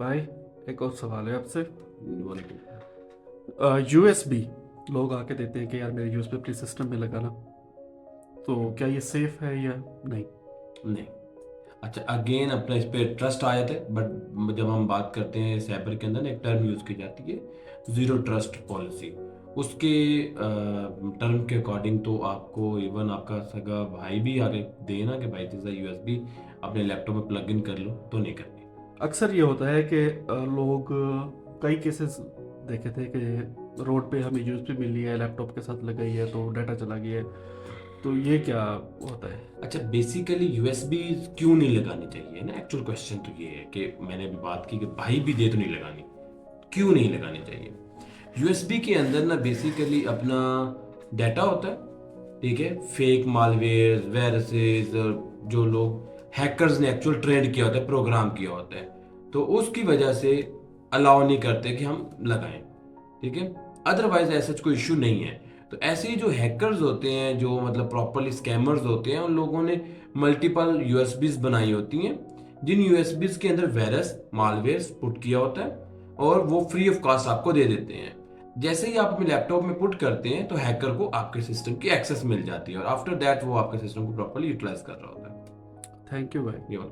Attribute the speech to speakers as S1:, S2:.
S1: भाई एक और सवाल है आपसे। यूएसबी लोग आके देते हैं कि यार मेरे यूएसबी अपने सिस्टम में लगाना, तो क्या ये सेफ है या नहीं?
S2: नहीं। अच्छा, अगेन अपना इस पे ट्रस्ट आ जाता है, बट जब हम बात करते हैं साइबर के अंदर ना, एक टर्म यूज की जाती है, जीरो ट्रस्ट पॉलिसी। उसके टर्म के अकॉर्डिंग तो आपको इवन आपका सगा भाई भी आगे देना कि भाई जैसा यूएसबी अपने लैपटॉप में प्लग इन कर लो, तो नहीं करनी।
S1: अक्सर ये होता है कि लोग कई केसेस देखे थे कि रोड पे हमें यूएसबी मिली है, लैपटॉप के साथ लगाई है तो डाटा चला गया है, तो ये क्या होता है?
S2: अच्छा, बेसिकली यूएसबी क्यों नहीं लगानी चाहिए ना, एक्चुअल क्वेश्चन तो ये है कि मैंने अभी बात की कि भाई भी दे तो नहीं लगानी, क्यों नहीं लगानी चाहिए। यूएसबी के अंदर ना बेसिकली अपना डाटा होता है, ठीक है, फेक मालवेयर वायरसेस, जो लोग हैकर्स ने एक्चुअल ट्रेंड किया होता है, प्रोग्राम किया होता है, तो उसकी वजह से अलाउ नहीं करते कि हम लगाएं, ठीक है। अदरवाइज ऐसा कोई इशू नहीं है। तो ऐसे ही जो हैकर्स होते हैं, जो मतलब प्रॉपरली स्कैमर्स होते हैं, उन लोगों ने मल्टीपल यूएसबीज बनाई होती हैं, जिन यूएसबीज के अंदर वायरस मालवेयर पुट किया होता है, और वो फ्री ऑफ कॉस्ट आपको दे देते हैं। जैसे ही आप अपने लैपटॉप में पुट करते हैं तो हैकर को आपके सिस्टम की एक्सेस मिल जाती है, और आफ्टर दैट वो आपके सिस्टम को प्रॉपरली यूटिलाइज कर रहा होता है।
S1: थैंक यू भाई।
S2: ये वाला